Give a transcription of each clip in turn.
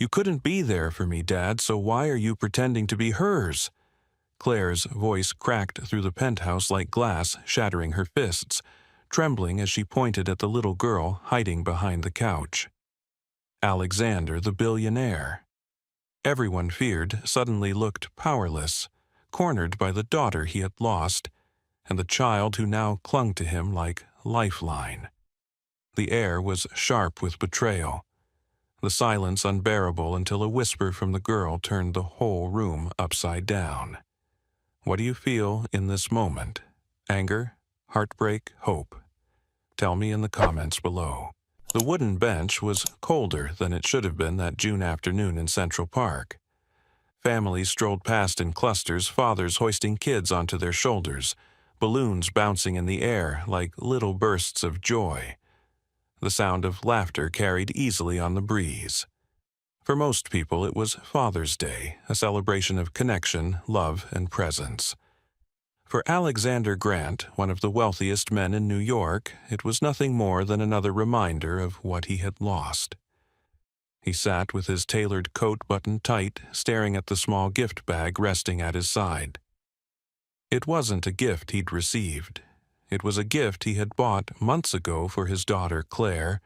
You couldn't be there for me, Dad, so why are you pretending to be hers? Claire's voice cracked through the penthouse like glass, shattering her fists, trembling as she pointed at the little girl hiding behind the couch. Alexander the billionaire. Everyone feared suddenly looked powerless, cornered by the daughter he had lost, and the child who now clung to him like lifeline. The air was sharp with betrayal, the silence unbearable until a whisper from the girl turned the whole room upside down. What do you feel in this moment? Anger? Heartbreak? Hope? Tell me in the comments below. The wooden bench was colder than it should have been that June afternoon in Central Park. Families strolled past in clusters, fathers hoisting kids onto their shoulders, balloons bouncing in the air like little bursts of joy. The sound of laughter carried easily on the breeze. For most people, it was Father's Day, a celebration of connection, love, and presence. For Alexander Grant, one of the wealthiest men in New York, it was nothing more than another reminder of what he had lost. He sat with his tailored coat buttoned tight, staring at the small gift bag resting at his side. It wasn't a gift he'd received. It was a gift he had bought months ago for his daughter Claire,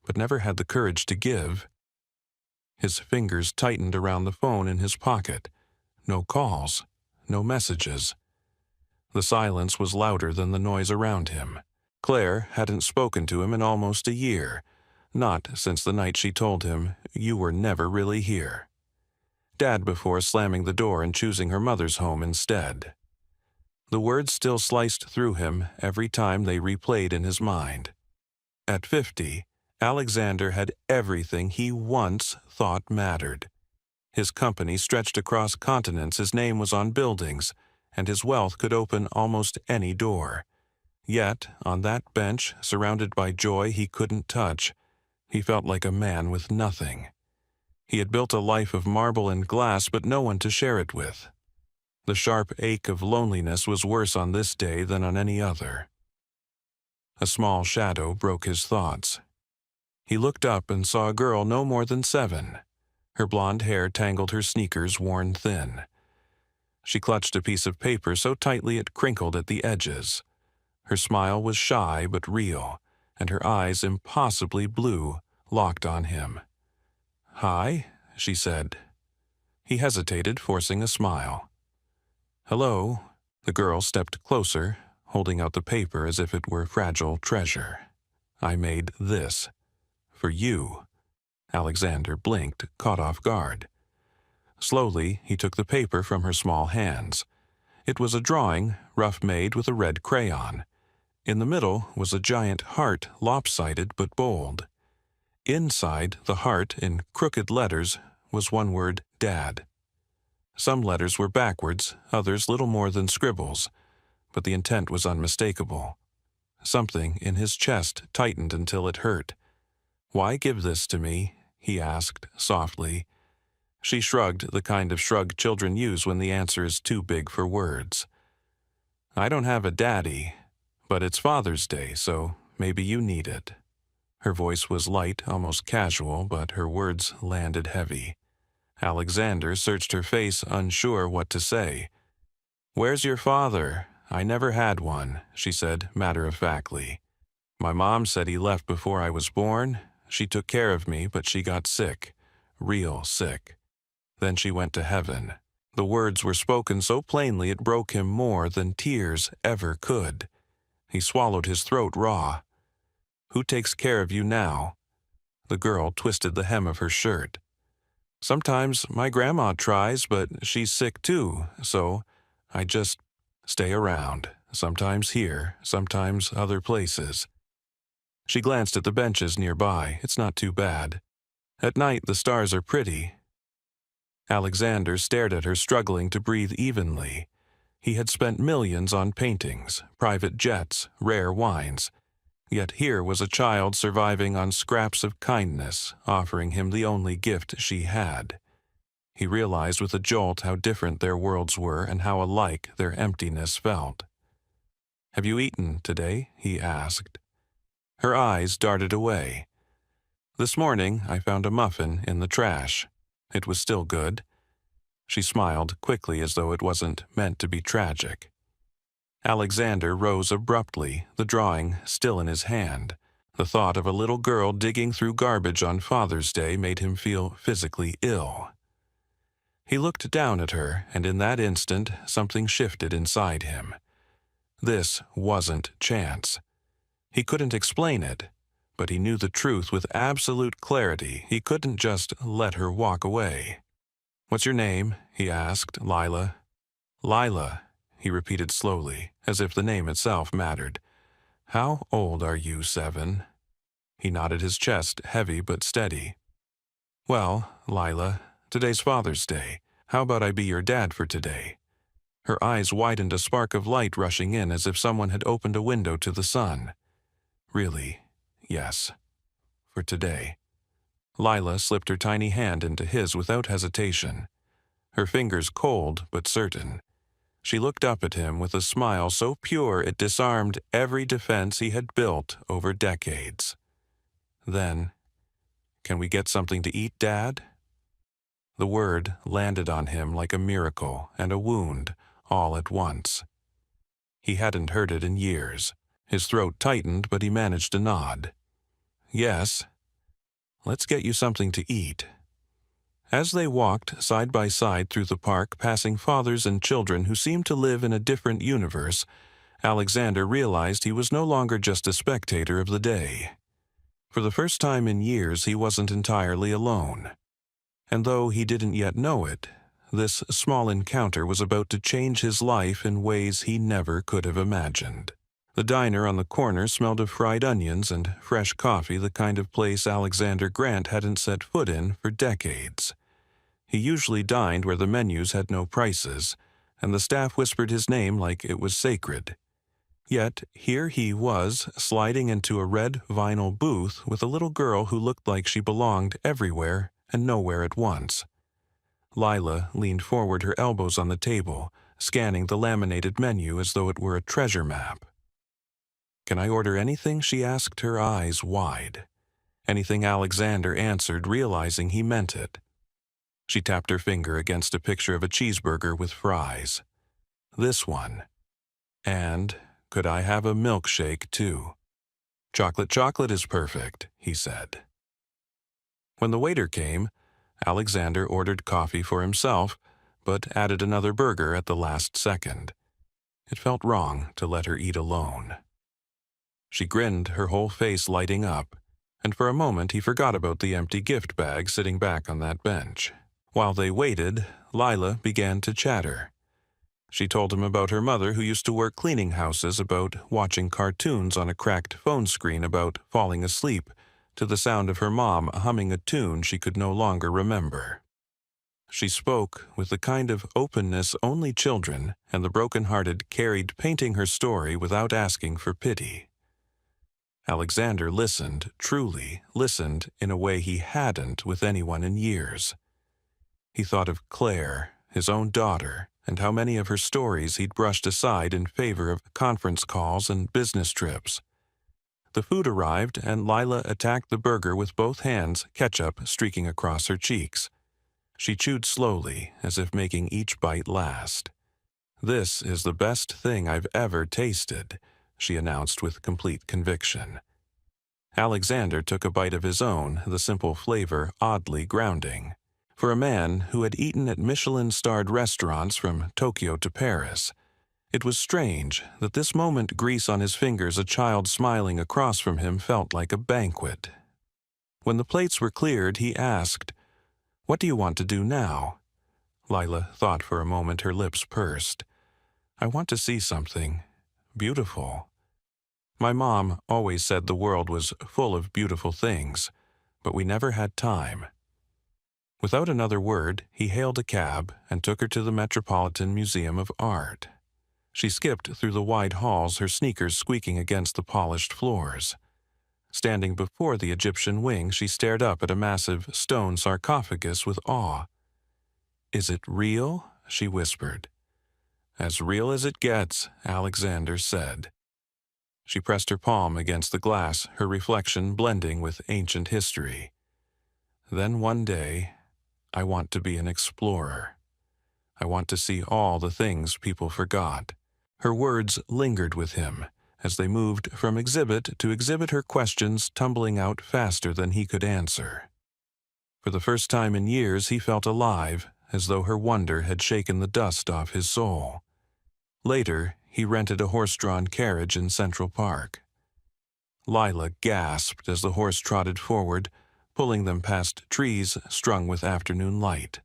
but never had the courage to give. His fingers tightened around the phone in his pocket. No calls, no messages. The silence was louder than the noise around him. Claire hadn't spoken to him in almost a year, not since the night she told him, "You were never really here." Dad before slamming the door and choosing her mother's home instead. The words still sliced through him every time they replayed in his mind. At 50, Alexander had everything he once thought mattered. His company stretched across continents, his name was on buildings, and his wealth could open almost any door. Yet, on that bench, surrounded by joy he couldn't touch, he felt like a man with nothing. He had built a life of marble and glass, but no one to share it with. The sharp ache of loneliness was worse on this day than on any other. A small shadow broke his thoughts. He looked up and saw a girl no more than 7. Her blonde hair tangled her sneakers worn thin. She clutched a piece of paper so tightly it crinkled at the edges. Her smile was shy but real, and her eyes impossibly blue, locked on him. "Hi," she said. He hesitated, forcing a smile. "Hello." The girl stepped closer, holding out the paper as if it were fragile treasure. "I made this. For you." Alexander blinked, caught off guard. Slowly, he took the paper from her small hands. It was a drawing, rough-made with a red crayon. In the middle was a giant heart, lopsided but bold. Inside the heart, in crooked letters, was one word, Dad. Some letters were backwards, others little more than scribbles, but the intent was unmistakable. Something in his chest tightened until it hurt. "Why give this to me?" he asked, softly. She shrugged, the kind of shrug children use when the answer is too big for words. "I don't have a daddy, but it's Father's Day, so maybe you need it." Her voice was light, almost casual, but her words landed heavy. Alexander searched her face, unsure what to say. "Where's your father? I never had one," she said matter-of-factly. "My mom said he left before I was born. She took care of me, but she got sick. Real sick. Then she went to heaven." The words were spoken so plainly it broke him more than tears ever could. He swallowed his throat raw. "Who takes care of you now?" The girl twisted the hem of her shirt. "Sometimes my grandma tries, but she's sick too, so I just stay around. Sometimes here, sometimes other places." She glanced at the benches nearby. "It's not too bad. At night the stars are pretty." Alexander stared at her, struggling to breathe evenly. He had spent millions on paintings, private jets, rare wines. Yet here was a child surviving on scraps of kindness, offering him the only gift she had. He realized with a jolt how different their worlds were and how alike their emptiness felt. "Have you eaten today?" he asked. Her eyes darted away. "This morning I found a muffin in the trash." It was still good. She smiled quickly as though it wasn't meant to be tragic. Alexander rose abruptly, the drawing still in his hand. The thought of a little girl digging through garbage on Father's Day made him feel physically ill. He looked down at her, and in that instant, something shifted inside him. This wasn't chance. He couldn't explain it, but he knew the truth with absolute clarity. He couldn't just let her walk away. "What's your name?" he asked Lila. "Lila," he repeated slowly, as if the name itself mattered. "How old are you, 7?" He nodded, his chest heavy but steady. "Well, Lila, today's Father's Day. How about I be your dad for today?" Her eyes widened, a spark of light rushing in as if someone had opened a window to the sun. "Really, yes. For today." Lila slipped her tiny hand into his without hesitation. Her fingers cold but certain. She looked up at him with a smile so pure it disarmed every defense he had built over decades. Then, "Can we get something to eat, Dad?" The word landed on him like a miracle and a wound, all at once. He hadn't heard it in years. His throat tightened, but he managed to nod. "Yes. Let's get you something to eat." As they walked side by side through the park, passing fathers and children who seemed to live in a different universe, Alexander realized he was no longer just a spectator of the day. For the first time in years, he wasn't entirely alone. And though he didn't yet know it, this small encounter was about to change his life in ways he never could have imagined. The diner on the corner smelled of fried onions and fresh coffee, the kind of place Alexander Grant hadn't set foot in for decades. He usually dined where the menus had no prices, and the staff whispered his name like it was sacred. Yet here he was, sliding into a red vinyl booth with a little girl who looked like she belonged everywhere and nowhere at once. Lila leaned forward, her elbows on the table, scanning the laminated menu as though it were a treasure map. "Can I order anything?" she asked, her eyes wide. "Anything," Alexander answered, realizing he meant it. She tapped her finger against a picture of a cheeseburger with fries. "This one. And could I have a milkshake, too?" Chocolate is perfect," he said. When the waiter came, Alexander ordered coffee for himself, but added another burger at the last second. It felt wrong to let her eat alone. She grinned, her whole face lighting up, and for a moment he forgot about the empty gift bag sitting back on that bench. While they waited, Lila began to chatter. She told him about her mother who used to work cleaning houses, about watching cartoons on a cracked phone screen, about falling asleep to the sound of her mom humming a tune she could no longer remember. She spoke with the kind of openness only children and the broken-hearted carried, painting her story without asking for pity. Alexander listened, truly listened, in a way he hadn't with anyone in years. He thought of Claire, his own daughter, and how many of her stories he'd brushed aside in favor of conference calls and business trips. The food arrived, and Lila attacked the burger with both hands, ketchup streaking across her cheeks. She chewed slowly, as if making each bite last. "This is the best thing I've ever tasted," she announced with complete conviction. Alexander took a bite of his own, the simple flavor oddly grounding. For a man who had eaten at Michelin-starred restaurants from Tokyo to Paris, it was strange that this moment, grease on his fingers, a child smiling across from him, felt like a banquet. When the plates were cleared, he asked, "What do you want to do now?" Lila thought for a moment, her lips pursed. "I want to see something beautiful. My mom always said the world was full of beautiful things, but we never had time." Without another word, he hailed a cab and took her to the Metropolitan Museum of Art. She skipped through the wide halls, her sneakers squeaking against the polished floors. Standing before the Egyptian wing, she stared up at a massive stone sarcophagus with awe. "Is it real?" she whispered. "As real as it gets," Alexander said. She pressed her palm against the glass, her reflection blending with ancient history. Then one day, I want to be an explorer. I want to see all the things people forgot. Her words lingered with him as they moved from exhibit to exhibit, her questions tumbling out faster than he could answer. For the first time in years, he felt alive, as though her wonder had shaken the dust off his soul. Later, he rented a horse-drawn carriage in Central Park. Lila gasped as the horse trotted forward, pulling them past trees strung with afternoon light.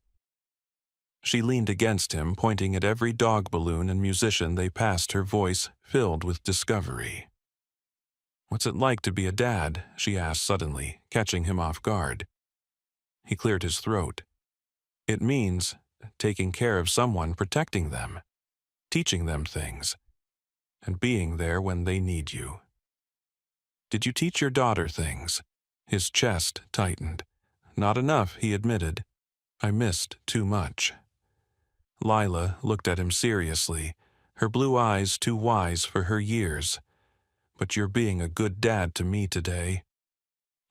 She leaned against him, pointing at every dog balloon and musician they passed, her voice filled with discovery. "What's it like to be a dad?" she asked suddenly, catching him off guard. He cleared his throat. "It means taking care of someone, protecting them, teaching them things, and being there when they need you." "Did you teach your daughter things?" His chest tightened. "Not enough," he admitted. "I missed too much." Lila looked at him seriously, her blue eyes too wise for her years. "But you're being a good dad to me today."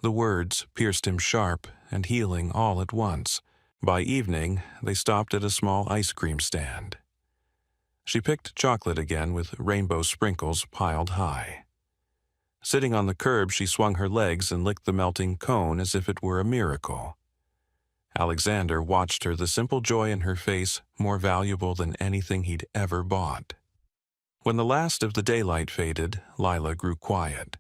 The words pierced him sharp and healing all at once. By evening, they stopped at a small ice cream stand. She picked chocolate again with rainbow sprinkles piled high. Sitting on the curb, she swung her legs and licked the melting cone as if it were a miracle. Alexander watched her, the simple joy in her face more valuable than anything he'd ever bought. When the last of the daylight faded, Lila grew quiet.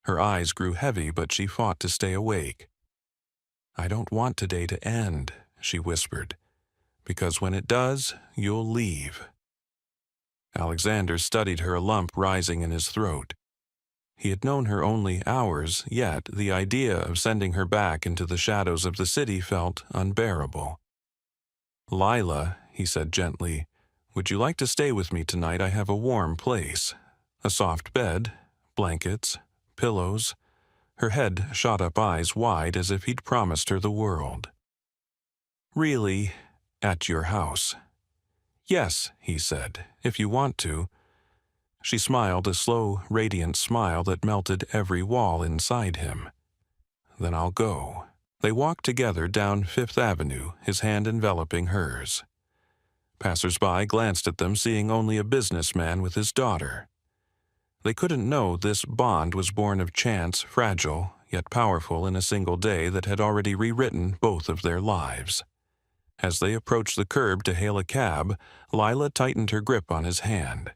Her eyes grew heavy, but she fought to stay awake. "I don't want today to end," she whispered, "because when it does, you'll leave." Alexander studied her, a lump rising in his throat. He had known her only hours, yet the idea of sending her back into the shadows of the city felt unbearable. "Lila," he said gently, "would you like to stay with me tonight? I have a warm place. A soft bed, blankets, pillows." Her head shot up, eyes wide as if he'd promised her the world. "Really? At your house?" "Yes," he said, "if you want to." She smiled, a slow, radiant smile that melted every wall inside him. "Then I'll go." They walked together down Fifth Avenue, his hand enveloping hers. Passers-by glanced at them, seeing only a businessman with his daughter. They couldn't know this bond was born of chance, fragile, yet powerful in a single day that had already rewritten both of their lives. As they approached the curb to hail a cab, Lila tightened her grip on his hand.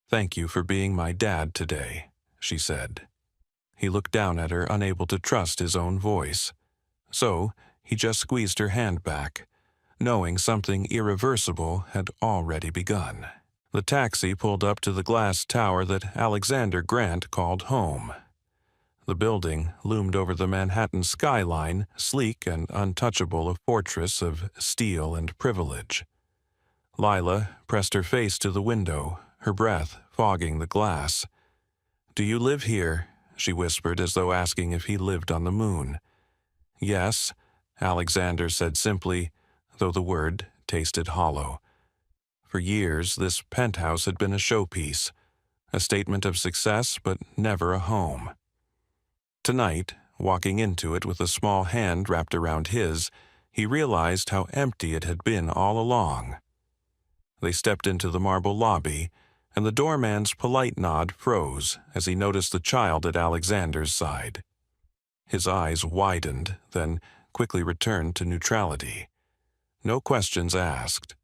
"Thank you for being my dad today," she said. He looked down at her, unable to trust his own voice. So he just squeezed her hand back, knowing something irreversible had already begun. The taxi pulled up to the glass tower that Alexander Grant called home. The building loomed over the Manhattan skyline, sleek and untouchable, a fortress of steel and privilege. Lila pressed her face to the window, her breath fogging the glass. "Do you live here?" she whispered, as though asking if he lived on the moon. "Yes," Alexander said simply, though the word tasted hollow. For years, this penthouse had been a showpiece, a statement of success, but never a home. Tonight, walking into it with a small hand wrapped around his, he realized how empty it had been all along. They stepped into the marble lobby, and the doorman's polite nod froze as he noticed the child at Alexander's side. His eyes widened, then quickly returned to neutrality. No questions asked.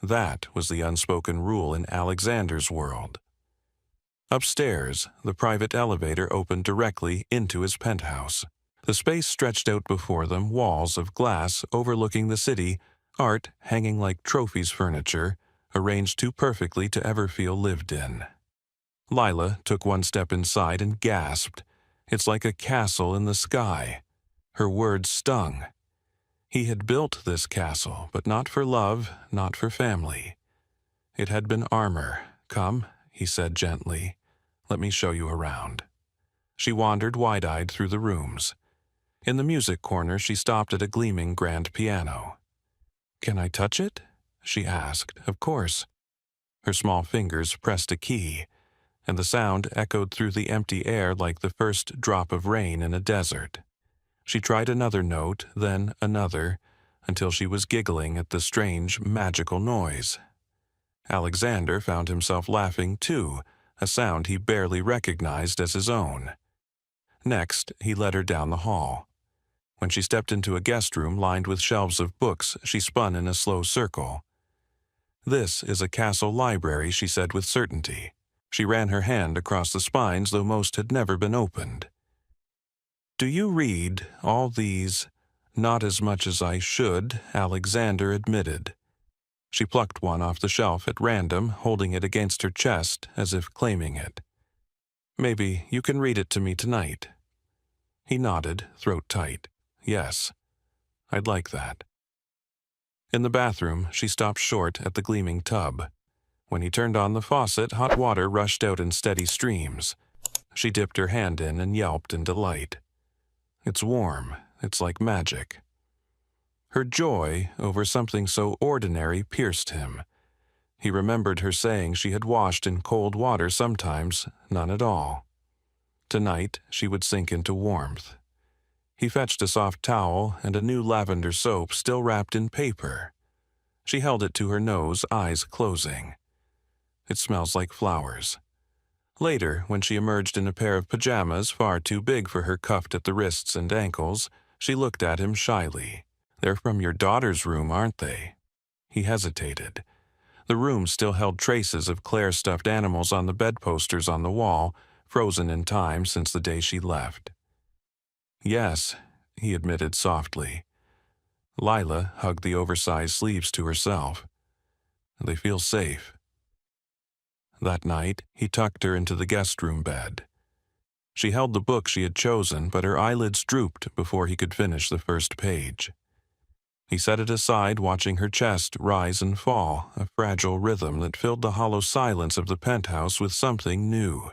That was the unspoken rule in Alexander's world. Upstairs, the private elevator opened directly into his penthouse. The space stretched out before them, walls of glass overlooking the city, art hanging like trophies, furniture arranged too perfectly to ever feel lived in. Lila took one step inside and gasped. "It's like a castle in the sky." Her words stung. He had built this castle, but not for love, not for family. It had been armor. "Come," he said gently. "Let me show you around." She wandered wide-eyed through the rooms. In the music corner, she stopped at a gleaming grand piano. "Can I touch it?" she asked. "Of course." Her small fingers pressed a key, and the sound echoed through the empty air like the first drop of rain in a desert. She tried another note, then another, until she was giggling at the strange, magical noise. Alexander found himself laughing too, a sound he barely recognized as his own. Next, he led her down the hall. When she stepped into a guest room lined with shelves of books, she spun in a slow circle. "This is a castle library," she said with certainty. She ran her hand across the spines, though most had never been opened. "Do you read all these?" "Not as much as I should," Alexander admitted. She plucked one off the shelf at random, holding it against her chest as if claiming it. "Maybe you can read it to me tonight." He nodded, throat tight. "Yes, I'd like that." In the bathroom, she stopped short at the gleaming tub. When he turned on the faucet, hot water rushed out in steady streams. She dipped her hand in and yelped in delight. "It's warm. It's like magic." Her joy over something so ordinary pierced him. He remembered her saying she had washed in cold water sometimes, none at all. Tonight, she would sink into warmth. He fetched a soft towel and a new lavender soap still wrapped in paper. She held it to her nose, eyes closing. "It smells like flowers." Later, when she emerged in a pair of pajamas far too big for her cuffed at the wrists and ankles, she looked at him shyly. "They're from your daughter's room, aren't they?" He hesitated. The room still held traces of Claire's stuffed animals on the bedposters on the wall, frozen in time since the day she left. "Yes," he admitted softly. Lila hugged the oversized sleeves to herself. "They feel safe." That night, he tucked her into the guest room bed. She held the book she had chosen, but her eyelids drooped before he could finish the first page. He set it aside, watching her chest rise and fall, a fragile rhythm that filled the hollow silence of the penthouse with something new.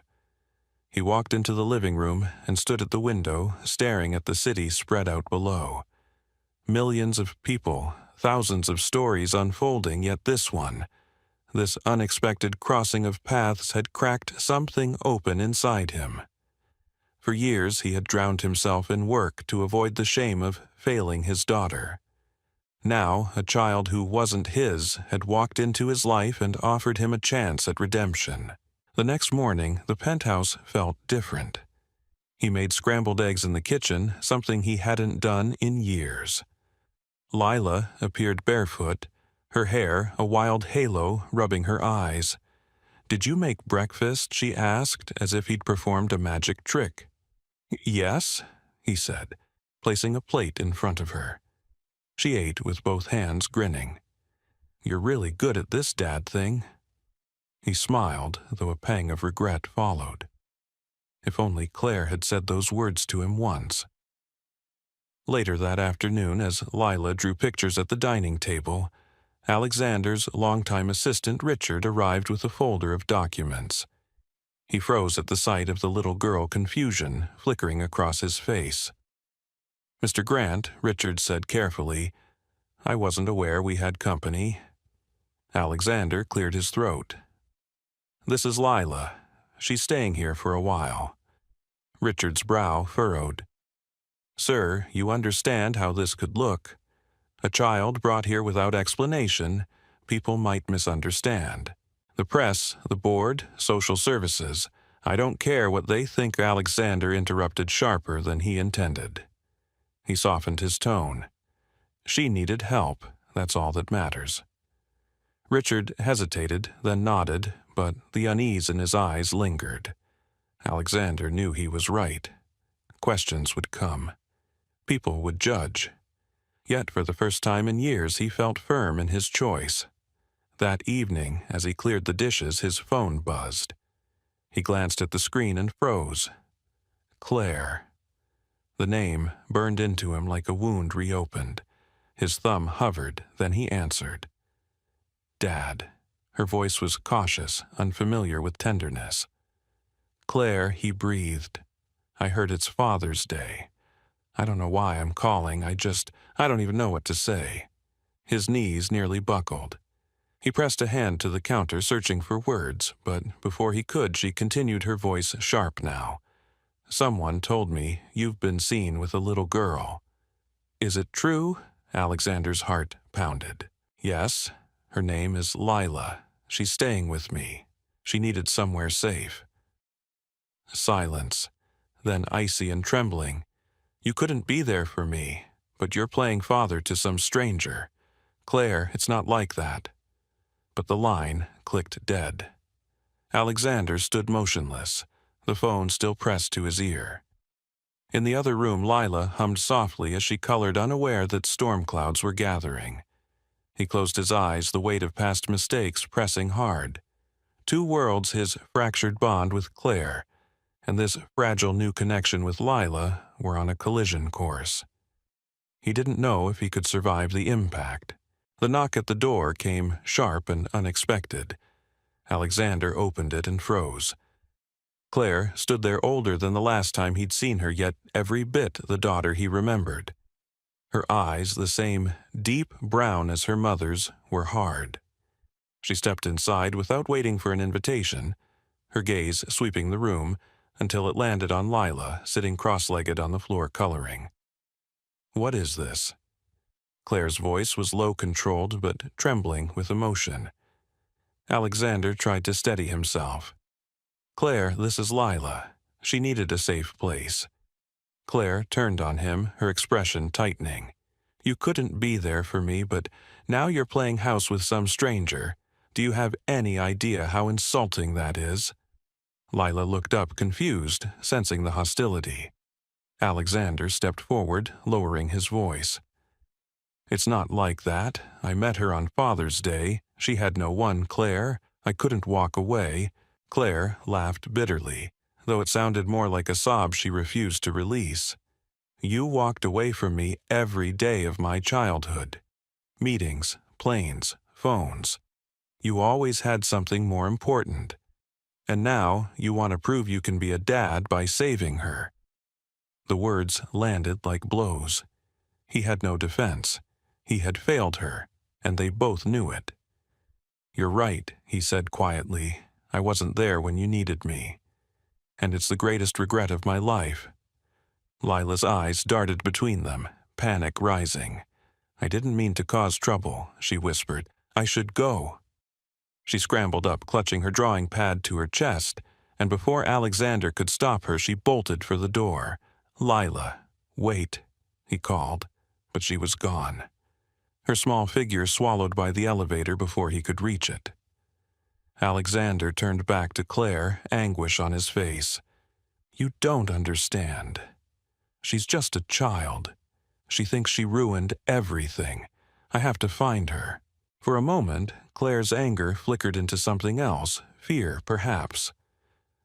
He walked into the living room and stood at the window, staring at the city spread out below. Millions of people, thousands of stories unfolding, yet this one, this unexpected crossing of paths, had cracked something open inside him. For years he had drowned himself in work to avoid the shame of failing his daughter. Now, a child who wasn't his had walked into his life and offered him a chance at redemption. The next morning, the penthouse felt different. He made scrambled eggs in the kitchen, something he hadn't done in years. Lila appeared barefoot, her hair a wild halo rubbing her eyes. "Did you make breakfast?" she asked, as if he'd performed a magic trick. "Yes," he said, placing a plate in front of her. She ate with both hands, grinning. "You're really good at this dad thing." He smiled, though a pang of regret followed. If only Claire had said those words to him once. Later that afternoon, as Lila drew pictures at the dining table, Alexander's longtime assistant Richard arrived with a folder of documents. He froze at the sight of the little girl, confusion flickering across his face. "Mr. Grant," Richard said carefully, "I wasn't aware we had company." Alexander cleared his throat. "This is Lila. She's staying here for a while." Richard's brow furrowed. "Sir, you understand how this could look. A child brought here without explanation, people might misunderstand. The press, the board, social services, I don't care what they think." Alexander interrupted sharper than he intended. He softened his tone. "She needed help, that's all that matters." Richard hesitated, then nodded, but the unease in his eyes lingered. Alexander knew he was right. Questions would come. People would judge. Yet for the first time in years he felt firm in his choice. That evening, as he cleared the dishes, his phone buzzed. He glanced at the screen and froze. Claire. The name burned into him like a wound reopened. His thumb hovered, then he answered. "Dad." Her voice was cautious, unfamiliar with tenderness. "Claire," he breathed. "I heard it's Father's Day. I don't know why I'm calling, I don't even know what to say." His knees nearly buckled. He pressed a hand to the counter, searching for words, but before he could, she continued, her voice sharp now. "Someone told me you've been seen with a little girl." "Is it true?" Alexander's heart pounded. Yes, her name is Lila. She's staying with me. She needed somewhere safe. Silence, then icy and trembling. You couldn't be there for me, but you're playing father to some stranger. Claire, it's not like that. But the line clicked dead. Alexander stood motionless, the phone still pressed to his ear. In the other room, Lila hummed softly as she colored, unaware that storm clouds were gathering. He closed his eyes, the weight of past mistakes pressing hard. Two worlds, his fractured bond with Claire and this fragile new connection with Lila, were on a collision course. He didn't know if he could survive the impact. The knock at the door came sharp and unexpected. Alexander opened it and froze. Claire stood there, older than the last time he'd seen her, yet every bit the daughter he remembered. Her eyes, the same deep brown as her mother's, were hard. She stepped inside without waiting for an invitation, her gaze sweeping the room until it landed on Lila, sitting cross-legged on the floor coloring. "What is this?" Claire's voice was low-controlled but trembling with emotion. Alexander tried to steady himself. "Claire, this is Lila. She needed a safe place." Claire turned on him, her expression tightening. "You couldn't be there for me, but now you're playing house with some stranger. Do you have any idea how insulting that is?" Lila looked up, confused, sensing the hostility. Alexander stepped forward, lowering his voice. "It's not like that. I met her on Father's Day. She had no one, Claire. I couldn't walk away." Claire laughed bitterly, though it sounded more like a sob she refused to release. "You walked away from me every day of my childhood. Meetings, planes, phones. You always had something more important. And now you want to prove you can be a dad by saving her." The words landed like blows. He had no defense. He had failed her, and they both knew it. "You're right," he said quietly. "I wasn't there when you needed me. And it's the greatest regret of my life." Lila's eyes darted between them, panic rising. "I didn't mean to cause trouble," she whispered. "I should go." She scrambled up, clutching her drawing pad to her chest, and before Alexander could stop her, she bolted for the door. "Lila, wait," he called, but she was gone. Her small figure swallowed by the elevator before he could reach it. Alexander turned back to Claire, anguish on his face. "You don't understand. She's just a child. She thinks she ruined everything. I have to find her." For a moment, Claire's anger flickered into something else, fear, perhaps.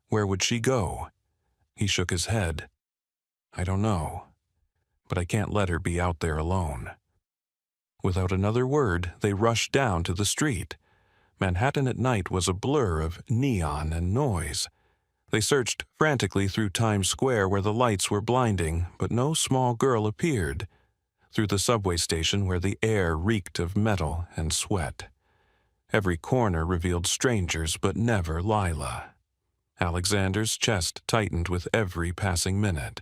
Where would she go? He shook his head. "I don't know. But I can't let her be out there alone." Without another word, they rushed down to the street. Manhattan at night was a blur of neon and noise. They searched frantically through Times Square where the lights were blinding, but no small girl appeared. Through the subway station where the air reeked of metal and sweat. Every corner revealed strangers, but never Lila. Alexander's chest tightened with every passing minute.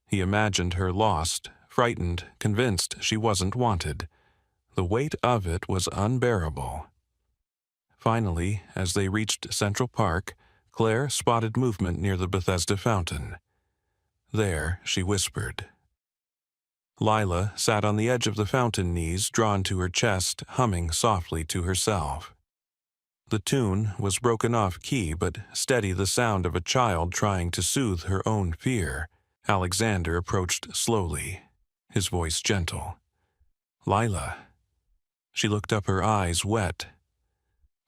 He imagined her lost, frightened, convinced she wasn't wanted. The weight of it was unbearable. Finally, as they reached Central Park, Claire spotted movement near the Bethesda fountain. "There," she whispered. Lila sat on the edge of the fountain, knees drawn to her chest, humming softly to herself. The tune was broken off key, but steady, the sound of a child trying to soothe her own fear. Alexander approached slowly, his voice gentle. "Lila." She looked up, her eyes wet.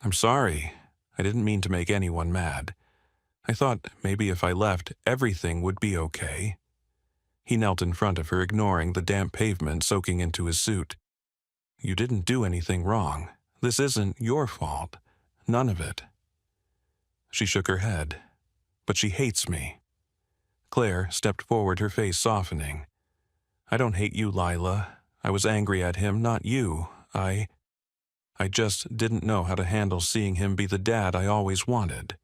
"I'm sorry. I didn't mean to make anyone mad. I thought maybe if I left, everything would be okay." He knelt in front of her, ignoring the damp pavement soaking into his suit. "You didn't do anything wrong. This isn't your fault. None of it." She shook her head. "But she hates me." Claire stepped forward, her face softening. "I don't hate you, Lila. I was angry at him, not you. I just didn't know how to handle seeing him be the dad I always wanted."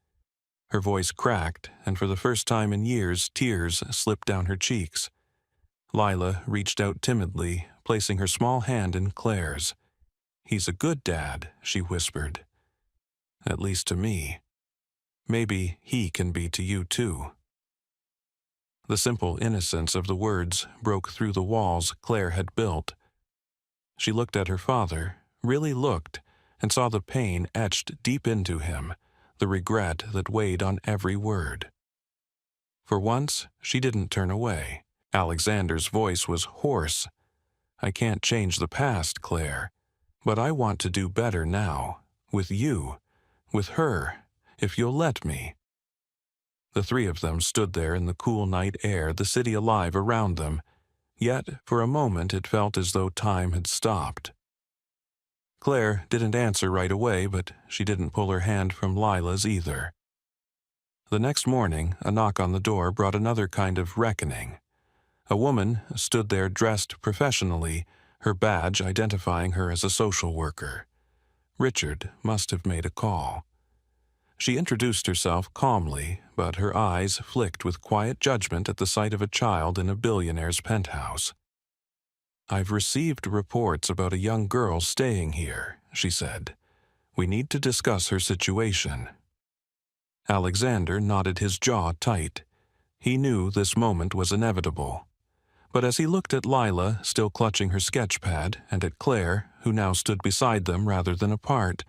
Her voice cracked, and for the first time in years, tears slipped down her cheeks. Lila reached out timidly, placing her small hand in Claire's. "He's a good dad," she whispered. "At least to me. Maybe he can be to you too." The simple innocence of the words broke through the walls Claire had built. She looked at her father, really looked, and saw the pain etched deep into him, the regret that weighed on every word. For once, she didn't turn away. Alexander's voice was hoarse. "I can't change the past, Claire, but I want to do better now, with you, with her, if you'll let me." The three of them stood there in the cool night air, the city alive around them, yet for a moment it felt as though time had stopped. Claire didn't answer right away, but she didn't pull her hand from Lila's either. The next morning, a knock on the door brought another kind of reckoning. A woman stood there dressed professionally, her badge identifying her as a social worker. Richard must have made a call. She introduced herself calmly, but her eyes flicked with quiet judgment at the sight of a child in a billionaire's penthouse. "I've received reports about a young girl staying here," she said. "We need to discuss her situation." Alexander nodded his jaw tight. He knew this moment was inevitable. But as he looked at Lila, still clutching her sketch pad, and at Claire, who now stood beside them rather than apart,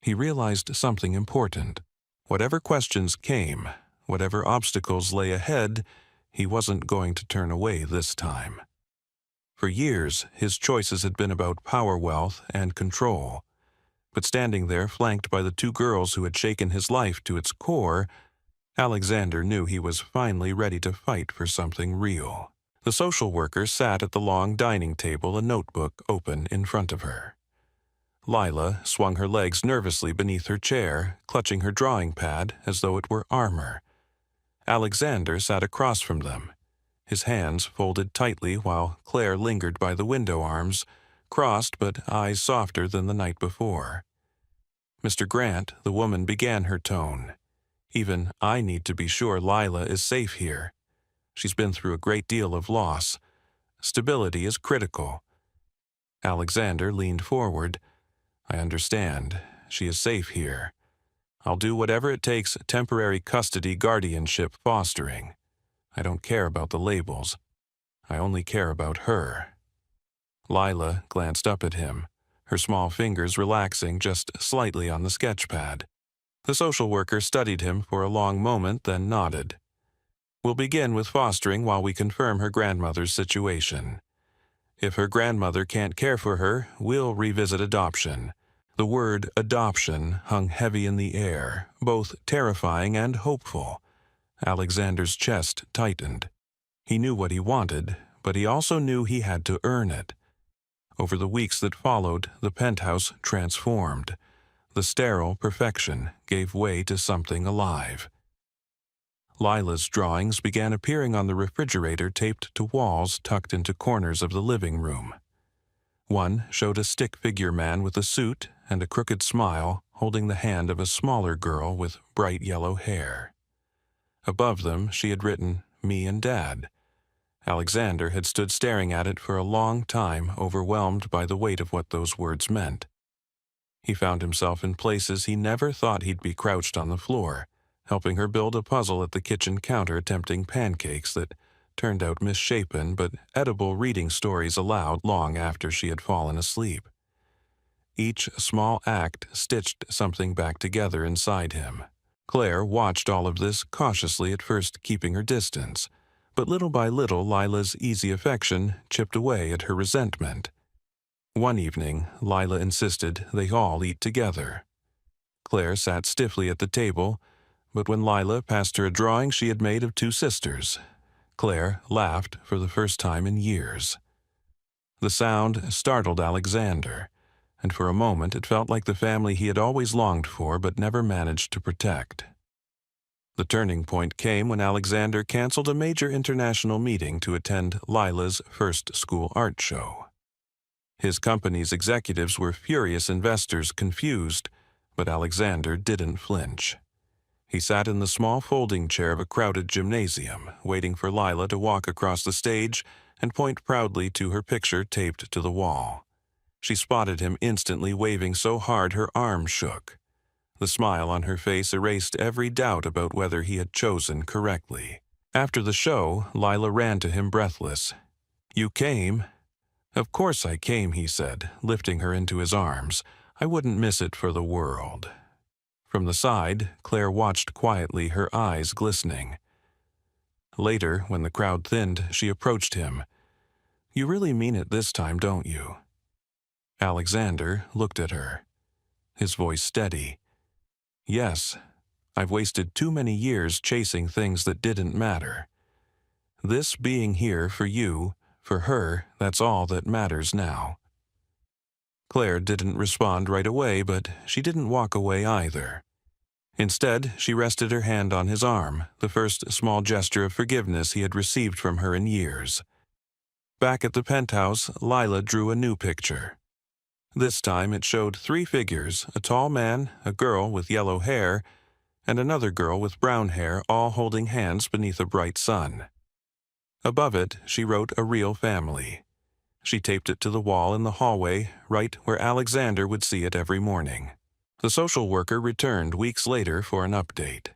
he realized something important. Whatever questions came, whatever obstacles lay ahead, he wasn't going to turn away this time. For years, his choices had been about power, wealth, and control. But standing there, flanked by the two girls who had shaken his life to its core, Alexander knew he was finally ready to fight for something real. The social worker sat at the long dining table, a notebook open in front of her. Lila swung her legs nervously beneath her chair, clutching her drawing pad as though it were armor. Alexander sat across from them, his hands folded tightly while Claire lingered by the window arms, crossed but eyes softer than the night before. "Mr. Grant," the woman began her tone. "Even I need to be sure Lila is safe here. She's been through a great deal of loss. Stability is critical." Alexander leaned forward. "I understand. She is safe here. I'll do whatever it takes, temporary custody, guardianship, fostering. I don't care about the labels. I only care about her." Lila glanced up at him, her small fingers relaxing just slightly on the sketch pad. The social worker studied him for a long moment, then nodded. "We'll begin with fostering while we confirm her grandmother's situation. If her grandmother can't care for her, we'll revisit adoption." The word adoption hung heavy in the air, both terrifying and hopeful. Alexander's chest tightened. He knew what he wanted, but he also knew he had to earn it. Over the weeks that followed, the penthouse transformed. The sterile perfection gave way to something alive. Lila's drawings began appearing on the refrigerator taped to walls tucked into corners of the living room. One showed a stick figure man with a suit and a crooked smile holding the hand of a smaller girl with bright yellow hair. Above them she had written, "Me and Dad." Alexander had stood staring at it for a long time, overwhelmed by the weight of what those words meant. He found himself in places he never thought he'd be, crouched on the floor, helping her build a puzzle at the kitchen counter, attempting pancakes that turned out misshapen but edible, reading stories aloud long after she had fallen asleep. Each small act stitched something back together inside him. Claire watched all of this cautiously, at first keeping her distance, but little by little Lila's easy affection chipped away at her resentment. One evening, Lila insisted they all eat together. Claire sat stiffly at the table, but when Lila passed her a drawing she had made of two sisters, Claire laughed for the first time in years. The sound startled Alexander, and for a moment it felt like the family he had always longed for but never managed to protect. The turning point came when Alexander canceled a major international meeting to attend Lila's first school art show. His company's executives were furious, investors confused, but Alexander didn't flinch. He sat in the small folding chair of a crowded gymnasium, waiting for Lila to walk across the stage and point proudly to her picture taped to the wall. She spotted him instantly waving so hard her arms shook. The smile on her face erased every doubt about whether he had chosen correctly. After the show, Lila ran to him breathless. "You came?" "Of course I came," he said, lifting her into his arms. "I wouldn't miss it for the world." From the side, Claire watched quietly, her eyes glistening. Later, when the crowd thinned, she approached him. "You really mean it this time, don't you?" Alexander looked at her, his voice steady. "Yes, I've wasted too many years chasing things that didn't matter. This being here for you, for her, that's all that matters now." Claire didn't respond right away, but she didn't walk away either. Instead, she rested her hand on his arm, the first small gesture of forgiveness he had received from her in years. Back at the penthouse, Lila drew a new picture. This time it showed 3 figures, a tall man, a girl with yellow hair, and another girl with brown hair, all holding hands beneath a bright sun. Above it, she wrote a real family. She taped it to the wall in the hallway, right where Alexander would see it every morning. The social worker returned weeks later for an update.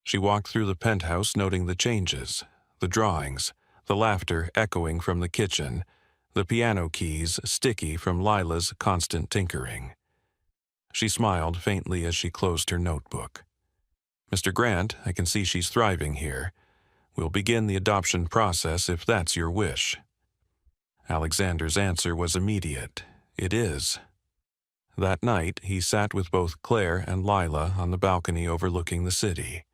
She walked through the penthouse noting the changes, the drawings, the laughter echoing from the kitchen, the piano keys sticky from Lila's constant tinkering. She smiled faintly as she closed her notebook. "Mr. Grant, I can see she's thriving here. We'll begin the adoption process if that's your wish." Alexander's answer was immediate. "It is." That night, he sat with both Claire and Lila on the balcony overlooking the city.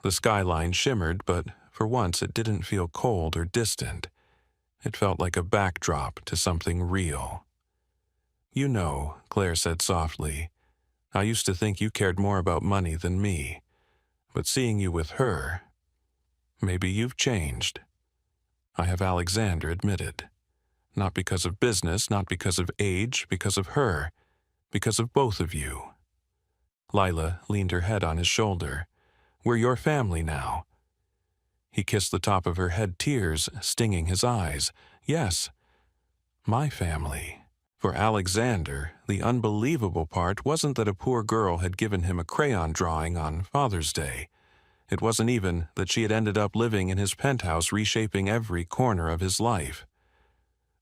The skyline shimmered, but for once it didn't feel cold or distant. It felt like a backdrop to something real. "You know," Claire said softly, "I used to think you cared more about money than me. But seeing you with her, maybe you've changed." "I have," Alexander admitted. "Not because of business, not because of age, because of her. Because of both of you." Lila leaned her head on his shoulder. "We're your family now." He kissed the top of her head, tears stinging his eyes. "Yes, my family." For Alexander, the unbelievable part wasn't that a poor girl had given him a crayon drawing on Father's Day. It wasn't even that she had ended up living in his penthouse, reshaping every corner of his life.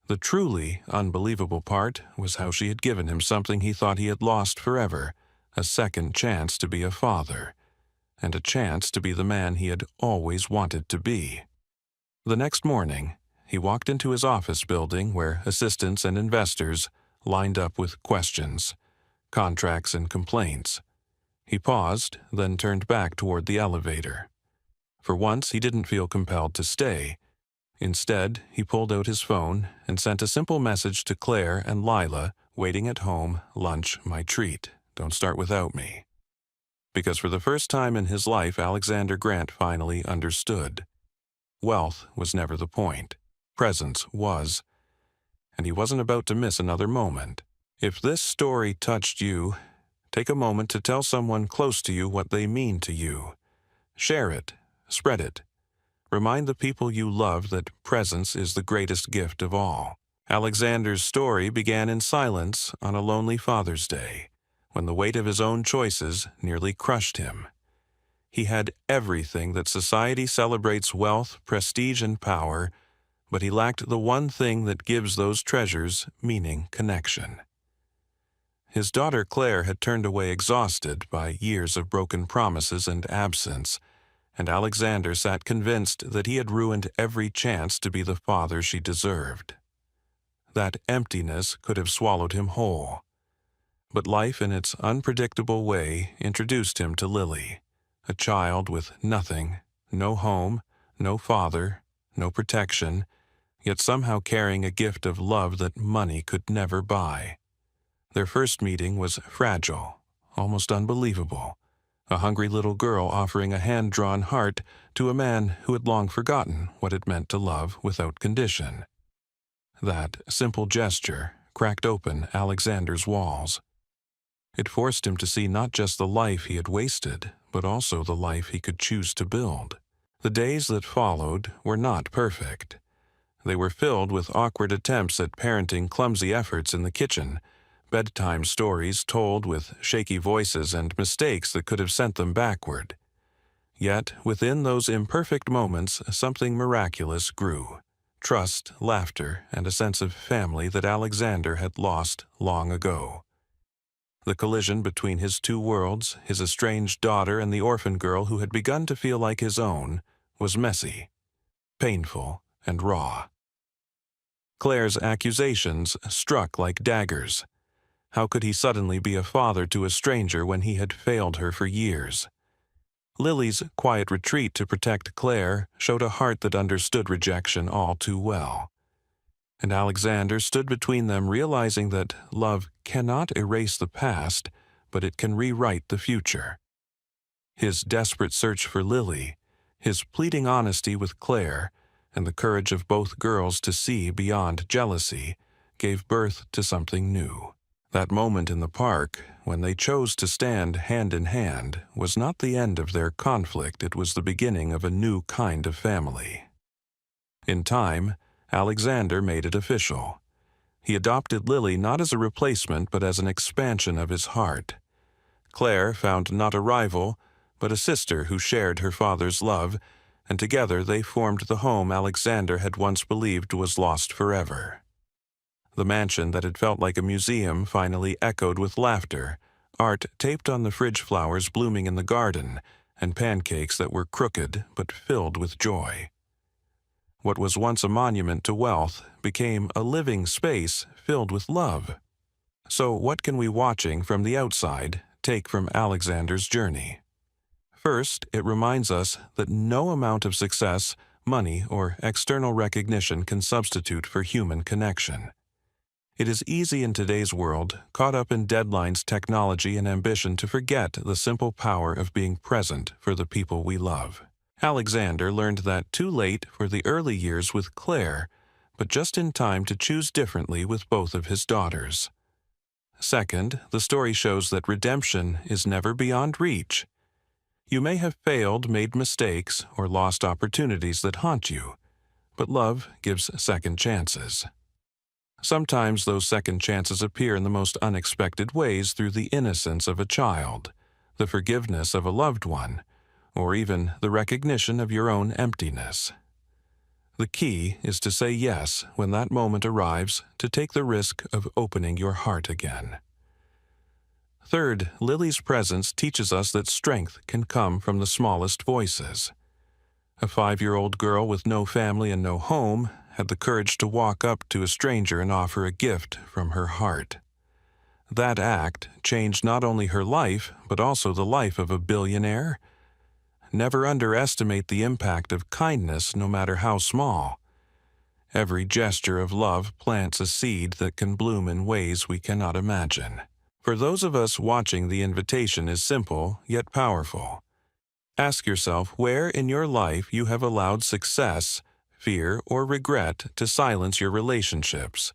The truly unbelievable part was how she had given him something he thought he had lost forever, a second chance to be a father, and a chance to be the man he had always wanted to be. The next morning, he walked into his office building where assistants and investors lined up with questions, contracts and complaints. He paused, then turned back toward the elevator. For once, he didn't feel compelled to stay. Instead, he pulled out his phone and sent a simple message to Claire and Lila, waiting at home. "Lunch, my treat. Don't start without me." Because for the first time in his life, Alexander Grant finally understood. Wealth was never the point. Presence was. And he wasn't about to miss another moment. If this story touched you, take a moment to tell someone close to you what they mean to you. Share it. Spread it. Remind the people you love that presence is the greatest gift of all. Alexander's story began in silence on a lonely Father's Day, when the weight of his own choices nearly crushed him. He had everything that society celebrates: wealth, prestige, and power, but he lacked the one thing that gives those treasures meaning: connection. His daughter Claire had turned away exhausted by years of broken promises and absence, and Alexander sat convinced that he had ruined every chance to be the father she deserved. That emptiness could have swallowed him whole. But life in its unpredictable way introduced him to Lily, a child with nothing, no home, no father, no protection, yet somehow carrying a gift of love that money could never buy. Their first meeting was fragile, almost unbelievable. A hungry little girl offering a hand-drawn heart to a man who had long forgotten what it meant to love without condition. That simple gesture cracked open Alexander's walls. It forced him to see not just the life he had wasted, but also the life he could choose to build. The days that followed were not perfect. They were filled with awkward attempts at parenting clumsy efforts in the kitchen, bedtime stories told with shaky voices and mistakes that could have sent them backward. Yet, within those imperfect moments, something miraculous grew. Trust, laughter, and a sense of family that Alexander had lost long ago. The collision between his two worlds, his estranged daughter and the orphan girl who had begun to feel like his own, was messy, painful, and raw. Claire's accusations struck like daggers. How could he suddenly be a father to a stranger when he had failed her for years? Lily's quiet retreat to protect Claire showed a heart that understood rejection all too well. And Alexander stood between them, realizing that love cannot erase the past, but it can rewrite the future. His desperate search for Lily, his pleading honesty with Claire, and the courage of both girls to see beyond jealousy gave birth to something new. That moment in the park, when they chose to stand hand in hand, was not the end of their conflict. It was the beginning of a new kind of family. In time, Alexander made it official. He adopted Lily not as a replacement but as an expansion of his heart. Claire found not a rival, but a sister who shared her father's love, and together they formed the home Alexander had once believed was lost forever. The mansion that had felt like a museum finally echoed with laughter, art taped on the fridge flowers blooming in the garden, and pancakes that were crooked but filled with joy. What was once a monument to wealth became a living space filled with love. So what can we, watching from the outside, take from Alexander's journey? First, it reminds us that no amount of success, money, or external recognition can substitute for human connection. It is easy in today's world, caught up in deadlines, technology, and ambition, to forget the simple power of being present for the people we love. Alexander learned that too late for the early years with Claire, but just in time to choose differently with both of his daughters. Second, the story shows that redemption is never beyond reach. You may have failed, made mistakes, or lost opportunities that haunt you, but love gives second chances. Sometimes those second chances appear in the most unexpected ways, through the innocence of a child, the forgiveness of a loved one, or even the recognition of your own emptiness. The key is to say yes when that moment arrives, to take the risk of opening your heart again. Third, Lily's presence teaches us that strength can come from the smallest voices. A 5-year-old girl with no family and no home had the courage to walk up to a stranger and offer a gift from her heart. That act changed not only her life, but also the life of a billionaire. Never underestimate the impact of kindness, no matter how small. Every gesture of love plants a seed that can bloom in ways we cannot imagine. For those of us watching, the invitation is simple yet powerful. Ask yourself where in your life you have allowed success, fear, or regret to silence your relationships.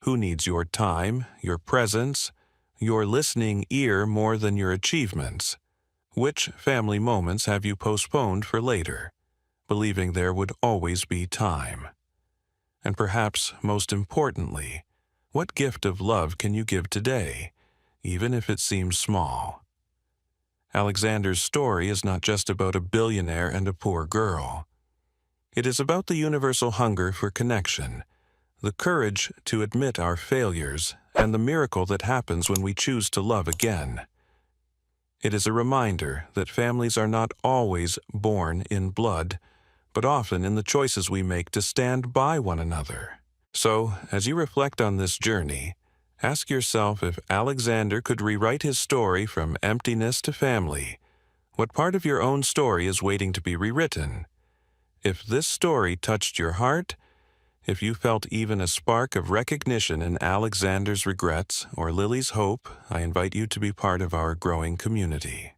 Who needs your time, your presence, your listening ear more than your achievements? Which family moments have you postponed for later, believing there would always be time? And perhaps most importantly, what gift of love can you give today, even if it seems small? Alexander's story is not just about a billionaire and a poor girl. It is about the universal hunger for connection, the courage to admit our failures, and the miracle that happens when we choose to love again. It is a reminder that families are not always born in blood, but often in the choices we make to stand by one another. So, as you reflect on this journey, ask yourself, if Alexander could rewrite his story from emptiness to family, what part of your own story is waiting to be rewritten? If this story touched your heart, if you felt even a spark of recognition in Alexander's regrets or Lily's hope, I invite you to be part of our growing community.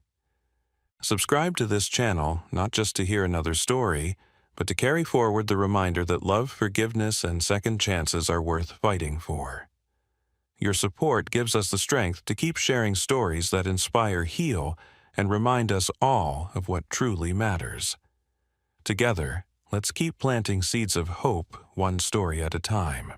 Subscribe to this channel, not just to hear another story, but to carry forward the reminder that love, forgiveness, and second chances are worth fighting for. Your support gives us the strength to keep sharing stories that inspire, heal, and remind us all of what truly matters. Together, Let's keep planting seeds of hope, one story at a time.